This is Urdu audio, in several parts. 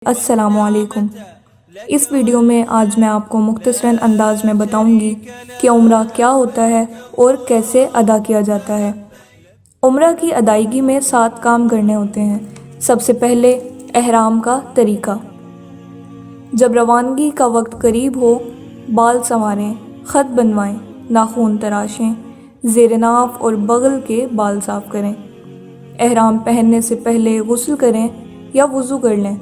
السلام علیکم۔ اس ویڈیو میں آج میں آپ کو مختصراً انداز میں بتاؤں گی کہ عمرہ کیا ہوتا ہے اور کیسے ادا کیا جاتا ہے۔ عمرہ کی ادائیگی میں 7 کام کرنے ہوتے ہیں۔ سب سے پہلے احرام کا طریقہ۔ جب روانگی کا وقت قریب ہو، بال سنواریں، خط بنوائیں، ناخن تراشیں، زیر ناف اور بغل کے بال صاف کریں۔ احرام پہننے سے پہلے غسل کریں یا وضو کر لیں۔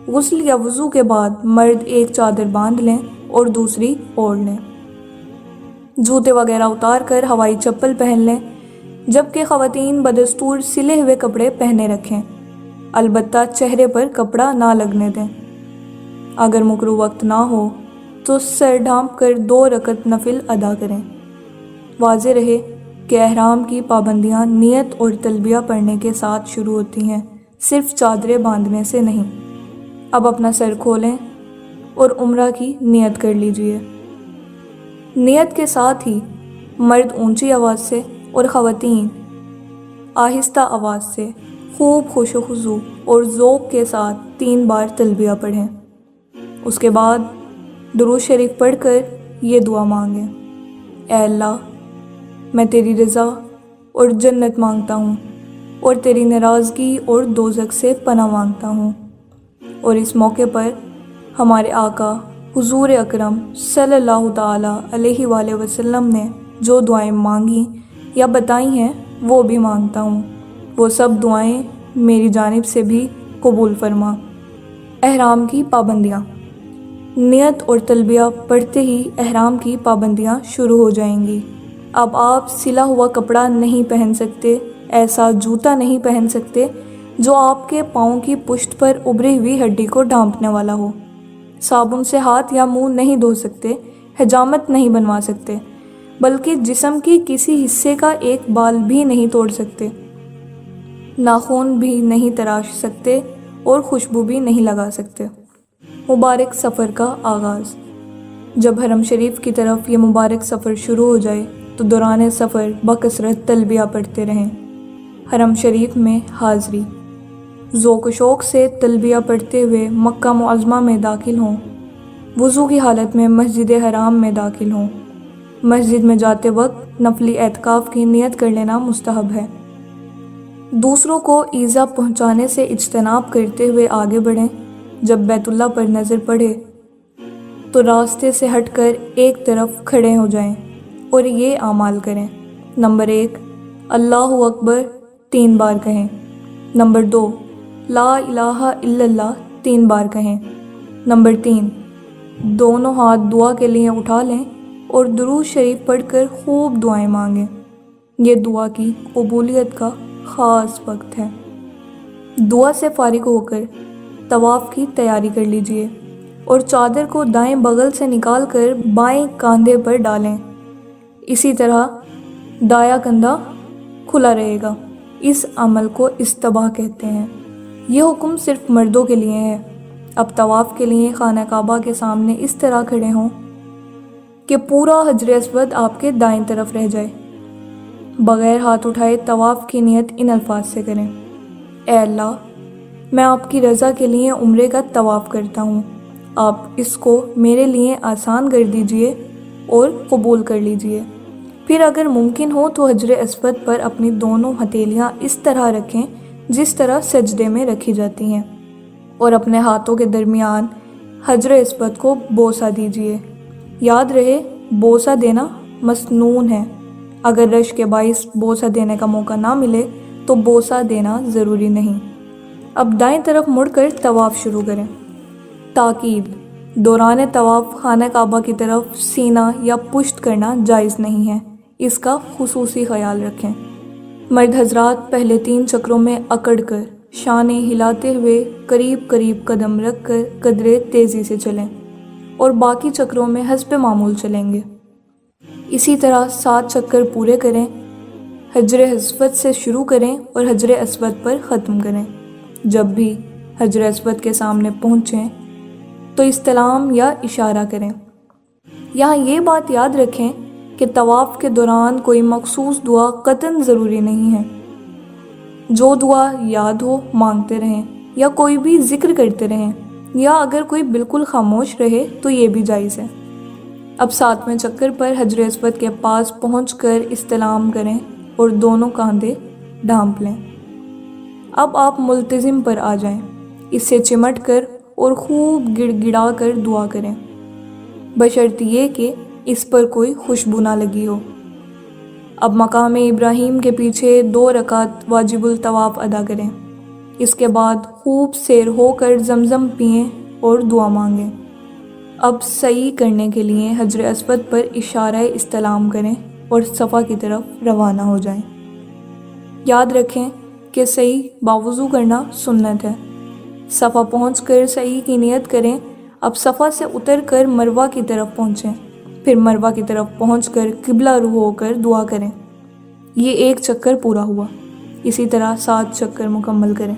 غسل یا وضو کے بعد مرد ایک چادر باندھ لیں اور دوسری اوڑھ لیں۔ جوتے وغیرہ اتار کر ہوائی چپل پہن لیں، جبکہ خواتین بدستور سلے ہوئے کپڑے پہنے رکھیں، البتہ چہرے پر کپڑا نہ لگنے دیں۔ اگر مکروہ وقت نہ ہو تو سر ڈھانپ کر 2 رکعت نفل ادا کریں۔ واضح رہے کہ احرام کی پابندیاں نیت اور تلبیہ پڑھنے کے ساتھ شروع ہوتی ہیں، صرف چادریں باندھنے سے نہیں۔ اب اپنا سر کھولیں اور عمرہ کی نیت کر لیجئے۔ نیت کے ساتھ ہی مرد اونچی آواز سے اور خواتین آہستہ آواز سے خوب خوش و خضوع اور ذوق کے ساتھ 3 بار تلبیہ پڑھیں۔ اس کے بعد درود شریف پڑھ کر یہ دعا مانگیں: اے اللہ، میں تیری رضا اور جنت مانگتا ہوں اور تیری ناراضگی اور دوزخ سے پناہ مانگتا ہوں۔ اور اس موقع پر ہمارے آقا حضور اکرم صلی اللہ تعالیٰ علیہ وآلہ وسلم نے جو دعائیں مانگی یا بتائی ہیں وہ بھی مانگتا ہوں، وہ سب دعائیں میری جانب سے بھی قبول فرما۔ احرام کی پابندیاں۔ نیت اور تلبیہ پڑھتے ہی احرام کی پابندیاں شروع ہو جائیں گی۔ اب آپ سلا ہوا کپڑا نہیں پہن سکتے، ایسا جوتا نہیں پہن سکتے جو آپ کے پاؤں کی پشت پر ابھری ہوئی ہڈی کو ڈھانپنے والا ہو۔ صابن سے ہاتھ یا منہ نہیں دھو سکتے، حجامت نہیں بنوا سکتے، بلکہ جسم کی کسی حصے کا ایک بال بھی نہیں توڑ سکتے، ناخن بھی نہیں تراش سکتے اور خوشبو بھی نہیں لگا سکتے۔ مبارک سفر کا آغاز۔ جب حرم شریف کی طرف یہ مبارک سفر شروع ہو جائے تو دوران سفر بکثرت تلبیہ پڑھتے رہیں۔ حرم شریف میں حاضری۔ ذوق و شوق سے تلبیہ پڑھتے ہوئے مکہ معظمہ میں داخل ہوں۔ وضو کی حالت میں مسجد حرام میں داخل ہوں۔ مسجد میں جاتے وقت نفلی اعتکاف کی نیت کر لینا مستحب ہے۔ دوسروں کو ایذا پہنچانے سے اجتناب کرتے ہوئے آگے بڑھیں۔ جب بیت اللہ پر نظر پڑے تو راستے سے ہٹ کر ایک طرف کھڑے ہو جائیں اور یہ اعمال کریں: نمبر 1، اللہ اکبر 3 بار کہیں۔ نمبر 2، لا الہ الا اللہ 3 بار کہیں۔ نمبر 3، دونوں ہاتھ دعا کے لیے اٹھا لیں اور درود شریف پڑھ کر خوب دعائیں مانگیں۔ یہ دعا کی قبولیت کا خاص وقت ہے۔ دعا سے فارغ ہو کر طواف کی تیاری کر لیجئے اور چادر کو دائیں بغل سے نکال کر بائیں کاندھے پر ڈالیں۔ اسی طرح دایاں کندھا کھلا رہے گا۔ اس عمل کو استباح کہتے ہیں۔ یہ حکم صرف مردوں کے لیے ہے۔ اب طواف کے لیے خانہ کعبہ کے سامنے اس طرح کھڑے ہوں کہ پورا حجر اسود آپ کے دائیں طرف رہ جائے۔ بغیر ہاتھ اٹھائے طواف کی نیت ان الفاظ سے کریں: اے اللہ، میں آپ کی رضا کے لیے عمرے کا طواف کرتا ہوں، آپ اس کو میرے لیے آسان کر دیجئے اور قبول کر لیجئے۔ پھر اگر ممکن ہو تو حجر اسود پر اپنی دونوں ہتھیلیاں اس طرح رکھیں جس طرح سجدے میں رکھی جاتی ہیں، اور اپنے ہاتھوں کے درمیان حجر اسود کو بوسہ دیجئے۔ یاد رہے، بوسہ دینا مسنون ہے۔ اگر رش کے باعث بوسہ دینے کا موقع نہ ملے تو بوسہ دینا ضروری نہیں۔ اب دائیں طرف مڑ کر طواف شروع کریں۔ تاکید: دوران طواف خانہ کعبہ کی طرف سینہ یا پشت کرنا جائز نہیں ہے، اس کا خصوصی خیال رکھیں۔ مرد حضرات پہلے 3 چکروں میں اکڑ کر شانیں ہلاتے ہوئے قریب قریب قدم رکھ کر قدرے تیزی سے چلیں اور باقی چکروں میں حسب معمول چلیں گے۔ اسی طرح 7 چکر پورے کریں۔ حجر اسود سے شروع کریں اور حجر اسود پر ختم کریں۔ جب بھی حجر اسود کے سامنے پہنچیں تو استلام یا اشارہ کریں۔ یہاں یہ بات یاد رکھیں کہ طواف کے دوران کوئی مخصوص دعا قطعاً ضروری نہیں ہے۔ جو دعا یاد ہو مانگتے رہیں یا کوئی بھی ذکر کرتے رہیں۔ یا اگر کوئی بالکل خاموش رہے تو یہ بھی جائز ہے۔ اب 7ویں چکر پر حجر اسود کے پاس پہنچ کر استلام کریں اور دونوں کاندھے ڈھانپ لیں۔ اب آپ ملتزم پر آ جائیں، اس سے چمٹ کر اور خوب گڑ گڑا کر دعا کریں، بشرط یہ کہ اس پر کوئی خوشبو نہ لگی ہو۔ اب مقام ابراہیم کے پیچھے 2 رکعت واجب الطواف ادا کریں، اس کے بعد خوب سیر ہو کر زمزم پئیں اور دعا مانگیں۔ اب سعی کرنے کے لیے حجر اسود پر اشارہ استلام کریں اور صفا کی طرف روانہ ہو جائیں۔ یاد رکھیں کہ سعی باوضو کرنا سنت ہے۔ صفا پہنچ کر سعی کی نیت کریں۔ اب صفا سے اتر کر مروہ کی طرف پہنچیں، پھر مروہ کی طرف پہنچ کر قبلہ رخ ہو کر دعا کریں۔ یہ 1 چکر پورا ہوا، اسی طرح 7 چکر مکمل کریں۔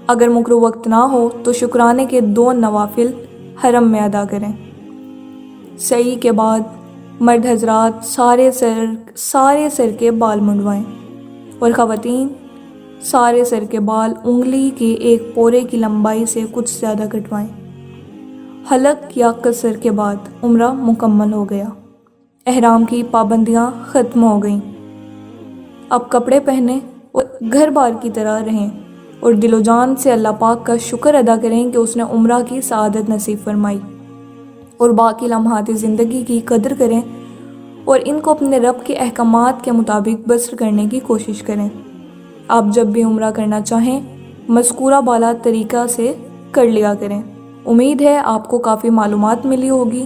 اگر مکروہ وقت نہ ہو تو شکرانے کے 2 نوافل حرم میں ادا کریں۔ سعی کے بعد مرد حضرات سارے سر کے بال منڈوائیں اور خواتین سارے سر کے بال انگلی کے 1 پورے کی لمبائی سے کچھ زیادہ کٹوائیں۔ حلق یا قصر کے بعد عمرہ مکمل ہو گیا، احرام کی پابندیاں ختم ہو گئیں۔ اب کپڑے پہنیں اور گھر بار کی طرح رہیں اور دل و جان سے اللہ پاک کا شکر ادا کریں کہ اس نے عمرہ کی سعادت نصیب فرمائی، اور باقی لمحات زندگی کی قدر کریں اور ان کو اپنے رب کے احکامات کے مطابق بسر کرنے کی کوشش کریں۔ آپ جب بھی عمرہ کرنا چاہیں مذکورہ بالا طریقہ سے کر لیا کریں۔ امید ہے آپ کو کافی معلومات ملی ہوگی۔